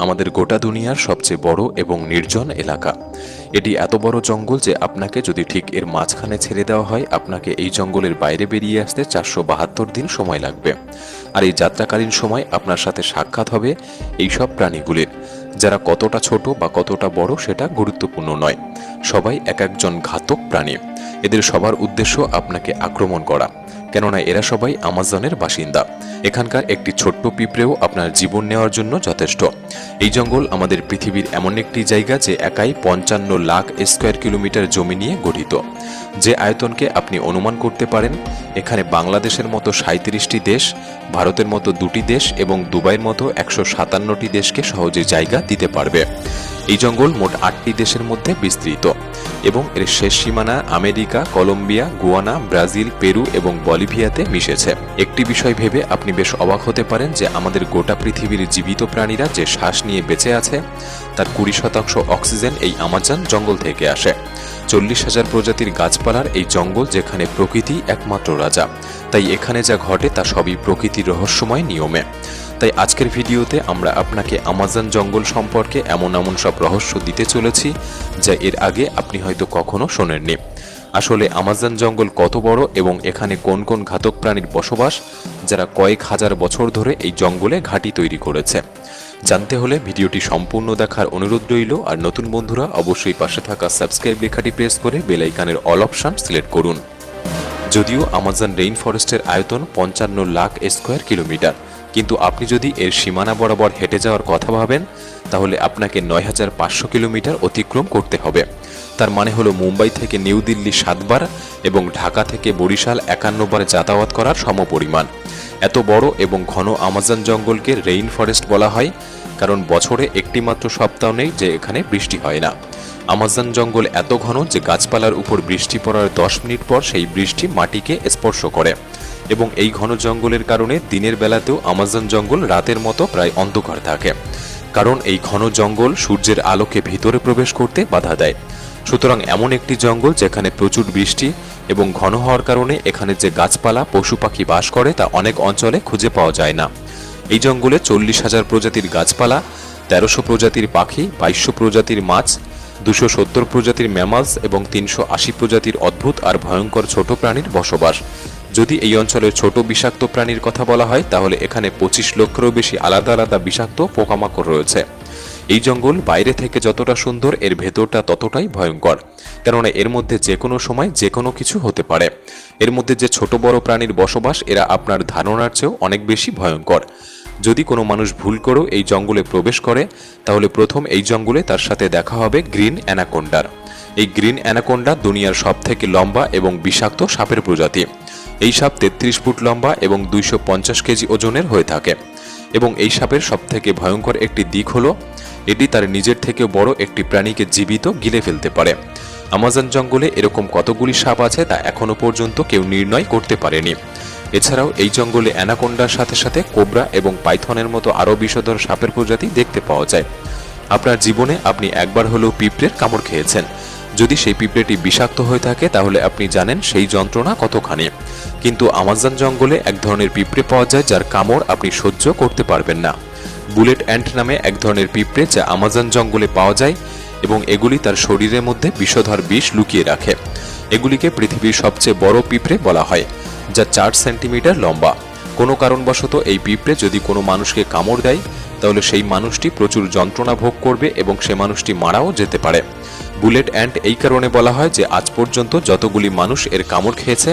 আমাদের গোটা দুনিয়ার সবচেয়ে বড় এবং নির্জন এলাকা। এটি এত বড় জঙ্গল যে আপনাকে যদি ঠিক এর মাঝখানে ছেড়ে দেওয়া হয়, আপনাকে এই জঙ্গলের বাইরে বেরিয়ে আসতে 472 দিন সময় লাগবে। আর এই যাত্রাকালীন সময় আপনার সাথে সাক্ষাৎ হবে এই সব প্রাণীগুলির, যারা কতটা ছোট বা কতটা বড় সেটা গুরুত্বপূর্ণ নয়। সবাই এক একজন ঘাতক প্রাণী। এদের সবার উদ্দেশ্য আপনাকে আক্রমণ করা, কেননা এরা সবাই আমাজনের বাসিন্দা। এখানকার একটি ছোট্ট পিঁপড়েও আপনার জীবন নেওয়ার জন্য যথেষ্ট। এই জঙ্গল আমাদের পৃথিবীর এমন একটি জায়গা যে একাই 55 লাখ স্কয়ার কিলোমিটার জমি নিয়ে গঠিত। যে আয়তনকে আপনি অনুমান করতে পারেন, এখানে বাংলাদেশের মতো 37টি দেশ, ভারতের মতো 2টি দেশ এবং দুবাইয়ের মতো 157টি দেশকে সহজে জায়গা দিতে পারবে। এই জঙ্গল মোট 8টি দেশের মধ্যে বিস্তৃত এবং এর শেষ সীমানা America, Colombia, Guyana, Brazil, Peru এবং বলিভিয়াতে মিশেছে। একটি বিষয় ভেবে আপনি বেশ অবাক হতে পারেন যে আমাদের গোটা পৃথিবীর জীবিত প্রাণীরা যে শ্বাস নিয়ে বেঁচে আছে তার 20% অক্সিজেন এই আমাজন জঙ্গল থেকে আসে। 40,000 প্রজাতির গাছপালার এই জঙ্গল, যেখানে প্রকৃতি একমাত্র রাজা। তাই এখানে যা ঘটে তা সবই প্রকৃতির রহস্যময় নিয়মে। তাই আজকের ভিডিওতে আমরা আপনাকে আমাজন জঙ্গল সম্পর্কে এমন সব রহস্য দিতে চলেছি যা এর আগে আপনি হয়তো কখনো শোনেননি। আসলে আমাজন জঙ্গল কত বড় এবং এখানে কোন কোন ঘাতক প্রাণীর বসবাস, যারা কয়েক হাজার বছর ধরে এই জঙ্গলে ঘাঁটি তৈরি করেছে। জানতে হলে ভিডিওটি সম্পূর্ণ দেখার অনুরোধ রইল। আর নতুন বন্ধুরা অবশ্যই পাশে থাকা সাবস্ক্রাইব লেখাটি প্রেস করে বেল আইকনের অল অপশন সিলেক্ট করুন। যদিও আমাজন রেইন ফরেস্টের আয়তন 55 লাখ স্কয়ার কিলোমিটার, কিন্তু আপনি যদি এর সীমানা বরাবর হেঁটে যাওয়ার কথা ভাবেন তাহলে আপনাকে 9500 কিলোমিটার অতিক্রম করতে হবে। তার মানে হলো মুম্বাই থেকে নিউ দিল্লি 7 বার এবং ঢাকা থেকে বরিশাল 51 বার যাতায়াত করার সমপরিমাণ। এত বড় এবং ঘন আমাজন জঙ্গলকে রেইন ফরেস্ট বলা হয় কারণ বছরে একটি মাত্র সপ্তাহ নেই যে এখানে বৃষ্টি হয় না। আমাজন জঙ্গল এত ঘন যে গাছপালার উপর বৃষ্টি পড়ার 10 মিনিট পর সেই বৃষ্টি মাটিকে স্পর্শ করে। এবং এই ঘন জঙ্গলের কারণে দিনের বেলাতেও আমাজন জঙ্গল রাতের মতো প্রায় অন্ধকার থাকে, কারণ এই ঘন জঙ্গল সূর্যের আলোকে ভিতরে প্রবেশ করতে বাধা দেয়। সুতরাং এমন একটি জঙ্গল যেখানে প্রচুর বৃষ্টি এবং ঘন হওয়ার কারণে এখানে যে গাছপালা, পশু পাখি বাস করে তা অনেক অঞ্চলে খুঁজে পাওয়া যায় না। এই জঙ্গলে 40,000 প্রজাতির গাছপালা, 1300 প্রজাতির পাখি, 2200 প্রজাতির মাছ, 270 প্রজাতির ম্যামালস এবং 380 প্রজাতির অদ্ভুত আর ভয়ঙ্কর ছোট প্রাণীর বসবাস। যদি এই অঞ্চলের ছোট বিষাক্ত প্রাণীর কথা বলা হয় তাহলে এখানে 25 লক্ষেরও বেশি আলাদা আলাদা বিষাক্ত পোকামাকড় রয়েছে। এই জঙ্গল বাইরে থেকে যতটা সুন্দর, এর ভেতরটা ততটাই ভয়ঙ্কর, কেননা এর মধ্যে যে কোনো সময় যে কোনো কিছু হতে পারে। এর মধ্যে যে ছোট বড় প্রাণীর বসবাস, এরা আপনার ধারণার চেয়েও অনেক বেশি ভয়ঙ্কর। যদি কোনো মানুষ ভুল করেও এই জঙ্গলে প্রবেশ করে তাহলে প্রথম এই জঙ্গলে তার সাথে দেখা হবে গ্রিন অ্যানাকোন্ডার। এই গ্রিন অ্যানাকোন্ডা দুনিয়ার সবথেকে লম্বা এবং বিষাক্ত সাপের প্রজাতি। এই সাপ 33 ফুট লম্বা এবং 250 কেজি ওজনের হয়ে থাকে। এবং এই সাপের সবথেকে ভয়ঙ্কর একটি দিক হলো এটি তার নিজের থেকে বড় একটি প্রাণীকে জীবিত গিলে ফেলতে পারে। আমাজন জঙ্গলে এরকম কতগুলি সাপ আছে তা এখনো পর্যন্ত কেউ নির্ণয় করতে পারেনি। এছাড়াও এই জঙ্গলে অ্যানাকোন্ডার সাথে সাথে কোবরা এবং পাইথনের মতো আরও বিষধর সাপের প্রজাতি দেখতে পাওয়া যায়। আপনার জীবনে আপনি একবার হলেও পিঁপড়ের কামড় খেয়েছেন। যদি সেই পিঁপড়েটি বিষাক্ত হয়ে থাকে তাহলে আপনি জানেন সেই যন্ত্রণা কতখানি। কিন্তু আমাজন জঙ্গলে এক ধরনের পিঁপড়ে পাওয়া যায় যার কামড় আপনি সহ্য করতে পারবেন না। বুলেট অ্যান্ট নামে এক ধরনের পিঁপড়ে যা আমাজন জঙ্গলে পাওয়া যায় এবং এগুলি তার শরীরের মধ্যে বিষধর বিষ লুকিয়ে রাখে। এগুলিকে পৃথিবীর সবচেয়ে বড় পিঁপড়ে বলা হয়, যা 4 সেন্টিমিটার লম্বা। কোনো কারণবশত এই পিঁপড়ে যদি কোনো মানুষকে কামড় দেয় তাহলে সেই মানুষটি প্রচুর যন্ত্রণা ভোগ করবে এবং সে মানুষটি মারাও যেতে পারে। বুলেট অ্যান্ট এই কারণে বলা হয় যে আজ পর্যন্ত যতগুলি মানুষ এর কামড় খেয়েছে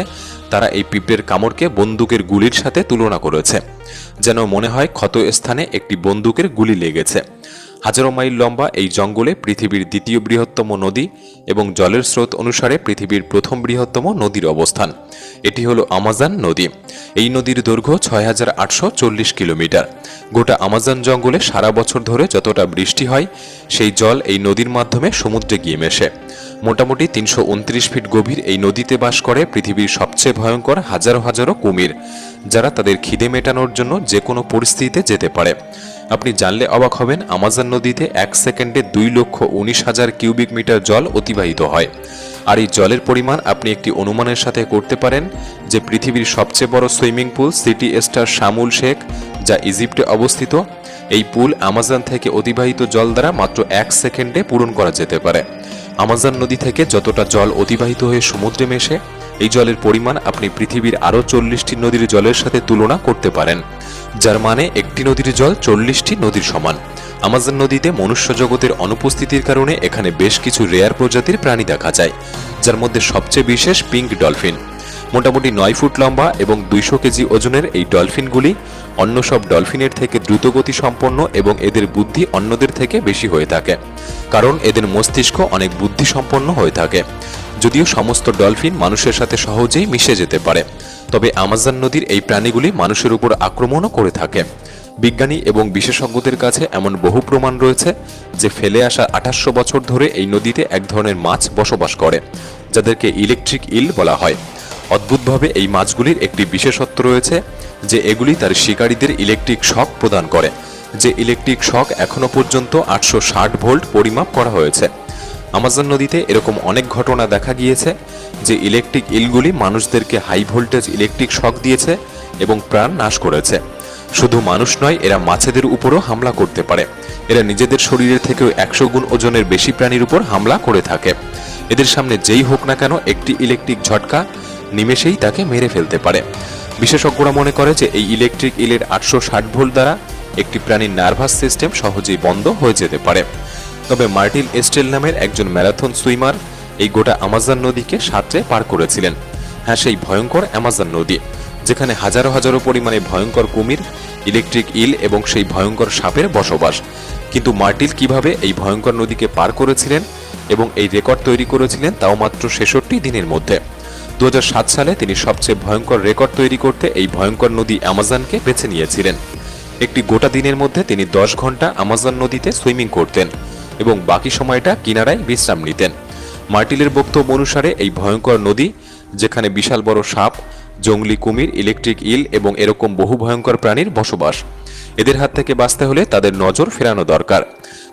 তারা এই পিঁপড়ের কামড়কে বন্দুকের গুলির সাথে তুলনা করেছে, যেন মনে হয় ক্ষত স্থানে একটি বন্দুকের গুলি লেগেছে। হাজারো মাইল লম্বা এই জঙ্গলে পৃথিবীর দ্বিতীয় বৃহত্তম নদী এবং জলের স্রোত অনুসারে পৃথিবীর প্রথম বৃহত্তম নদীর অবস্থান। এটি হলো আমাজন নদী। এই নদীর দৈর্ঘ্য 6840 কিলোমিটার। গোটা আমাজন জঙ্গলে সারা বছর ধরে যতটা বৃষ্টি হয় সেই জল এই নদীর মাধ্যমে সমুদ্রে গিয়ে মেশে। মোটামুটি 329 ফিট গভীর এই নদীতে বাস করে পৃথিবীর সবচেয়ে ভয়ঙ্কর হাজারো হাজারো কুমির, যারা তাদের খিদে মেটানোর জন্য যে কোনো পরিস্থিতিতে যেতে পারে। আপনি জানলে অবাক হবেন, আমাজন নদীতে 1 সেকেন্ডে 2,19,000 কিউবিক মিটার জল অতিবাহিত হয়। আর এই জলের পরিমাণ আপনি একটি অনুমানের সাথে করতে পারেন যে পৃথিবীর সবচেয়ে বড় swimming pool city star শামুল Sheikh, যা ইজিপ্টে অবস্থিত, এই পুল আমাজন থেকে অতিবাহিত জল দ্বারা মাত্র 1 সেকেন্ডে পূরণ করা যেতে পারে। আমাজন নদী থেকে যতটা জল অতিবাহিত হয়ে সমুদ্রে মেশে, এই জলের পরিমাণ আপনি পৃথিবীর আরও 40টি নদীর জলের সাথে তুলনা করতে পারেন, যার মানে একটি নদীর জল 40টি নদীর সমান। আমাজন নদীতে মনুষ্য জগতের অনুপস্থিতির কারণে এখানে বেশ কিছু রেয়ার প্রজাতির প্রাণী দেখা যায়, যার মধ্যে সবচেয়ে বিশেষ পিঙ্ক ডলফিন। মোটামুটি 9 ফুট লম্বা এবং 200 কেজি ওজনের এই ডলফিনগুলি অন্য সব ডলফিনের থেকে দ্রুতগতি সম্পন্ন এবং এদের বুদ্ধি অন্যদের থেকে বেশি হয়ে থাকে, কারণ এদের মস্তিষ্ক অনেক বুদ্ধিসম্পন্ন হয়ে থাকে। যদিও সমস্ত ডলফিন মানুষের সাথে সহজেই মিশে যেতে পারে, তবে আমাজন নদীর এই প্রাণীগুলি মানুষের উপর আক্রমণও করে থাকে। বিজ্ঞানী এবং বিশেষজ্ঞদের কাছে এমন বহু প্রমাণ রয়েছে যে ফেলে আসা 2800 বছর ধরে এই নদীতে এক ধরনের মাছ বসবাস করে, যাদেরকে ইলেকট্রিক ইল বলা হয়। অদ্ভুতভাবে এই মাছগুলির একটি বিশেষত্ব রয়েছে যে এগুলি তার শিকারীদের ইলেকট্রিক শক প্রদান করে, যে ইলেকট্রিক শক এখনও পর্যন্ত 860 ভোল্ট পরিমাপ করা হয়েছে। আমাজন নদীতে এরকম অনেক ঘটনা দেখা গিয়েছে যে ইলেকট্রিক ইলগুলি মানুষদেরকে হাই ভোল্টেজ ইলেকট্রিক শক দিয়েছে এবং প্রাণ নাশ করেছে। শুধু মানুষ নয়, এরা মাছেদের উপরও হামলা করতে পারে। এরা নিজেদের শরীরের থেকেও 100 গুণ ওজনের বেশি প্রাণীর উপর হামলা করে থাকে। এদের সামনে যেই হোক না কেন, একটি ইলেকট্রিক ঝটকা নিমেষেই তাকে মেরে ফেলতে পারে। বিশেষজ্ঞরা মনে করে যে এই ইলেকট্রিক ইলের 860 ভোল্ট দ্বারা একটি প্রাণীর নার্ভাস সিস্টেম সহজেই বন্ধ হয়ে যেতে পারে। তবে মার্টিল এস্টেল নামের একজন ম্যারাথন সুইমার এই গোটা আমাজন নদীকে সাঁতরে পার করেছিলেন। হ্যাঁ, সেই ভয়ঙ্কর আমাজন নদী, যেখানে হাজারো হাজারো পরিমাণে ভয়ঙ্কর কুমির, ইলেকট্রিক ইল এবং সেই ভয়ঙ্কর সাপের বসবাস। কিন্তু মার্টিল কিভাবে এই ভয়ঙ্কর নদীকে পার করেছিলেন এবং এই রেকর্ড তৈরি করেছিলেন, তাও মাত্র 66 দিনের মধ্যে। 2007 সালে তিনি সবচেয়ে ভয়ঙ্কর রেকর্ড তৈরি করতে এই ভয়ঙ্কর নদী অ্যামাজনকে বেছে নিয়েছিলেন। একটি গোটা দিনের মধ্যে তিনি 10 ঘন্টা আমাজন নদীতে সুইমিং করতেন এবং বাকি সময়টা কিনারায় বিশ্রাম নিতেন। মার্টিলের বক্তব্য অনুসারে এই ভয়ঙ্কর নদী, যেখানে বিশাল বড় সাপ, জঙ্গলি কুমির, ইলেকট্রিক ইল এবং এরকম বহু ভয়ঙ্কর প্রাণীর বসবাস, এদের হাত থেকে বাঁচতে হলে তাদের নজর ফেরানো দরকার।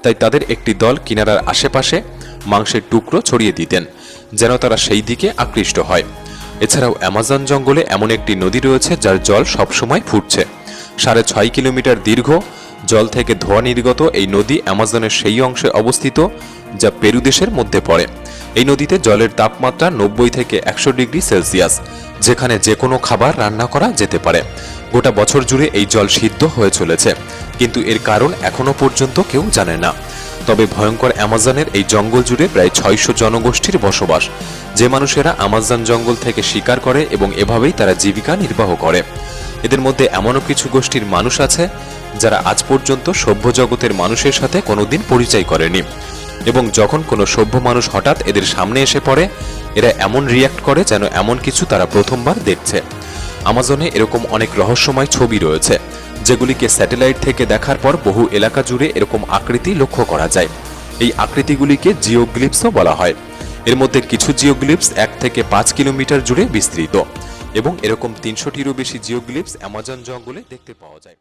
তাই তাদের একটি দল কিনারার আশেপাশে মাংসের টুকরো ছড়িয়ে দিতেন, যেন তারা সেই দিকে আকৃষ্ট হয়। এছাড়াও অ্যামাজন জঙ্গলে এমন একটি নদী রয়েছে যার জল সবসময় ফুটছে। 6.5 কিলোমিটার দীর্ঘ, জল থেকে ধোঁয়া নির্গত এই নদী অ্যামাজনের সেই অংশে অবস্থিত যা পেরু দেশের মধ্যে পড়ে। এই নদীতে জলের তাপমাত্রা 90 থেকে 100 ডিগ্রি সেলসিয়াস, যেখানে যে কোনো খাবার রান্না করা যেতে পারে। গোটা বছর জুড়ে এই জল সিদ্ধ হয়ে চলেছে, কিন্তু এর কারণ এখনো পর্যন্ত কেউ জানে না। তবে ভয়ঙ্কর অ্যামাজনের এই জঙ্গল জুড়ে প্রায় 600 জনগোষ্ঠীর বসবাস, যে মানুষেরা আমাজন জঙ্গল থেকে শিকার করে এবং এভাবেই তারা জীবিকা নির্বাহ করে। এদের মধ্যে এমনও কিছু গোষ্ঠীর মানুষ আছে যারা আজ পর্যন্ত সভ্য জগতের মানুষের সাথে কোনোদিন পরিচয় করেনি, এবং যখন কোনো সভ্য মানুষ হঠাৎ এদের সামনে এসে পড়ে, এরা এমন রিয়্যাক্ট করে যেন এমন কিছু তারা প্রথমবার দেখছে। আমাজনে এরকম অনেক রহস্যময় ছবি রয়েছে, যেগুলিকে স্যাটেলাইট থেকে দেখার পর বহু এলাকা জুড়ে এরকম আকৃতি লক্ষ্য করা যায়। এই আকৃতিগুলিকে জিওগ্লিপসও বলা হয়। এর মধ্যে কিছু জিওগ্লিপস 1 থেকে 5 কিলোমিটার জুড়ে বিস্তৃত, এবং এরকম 300টিরও বেশি জিওগ্লিপস অ্যামাজন জঙ্গলে দেখতে পাওয়া যায়।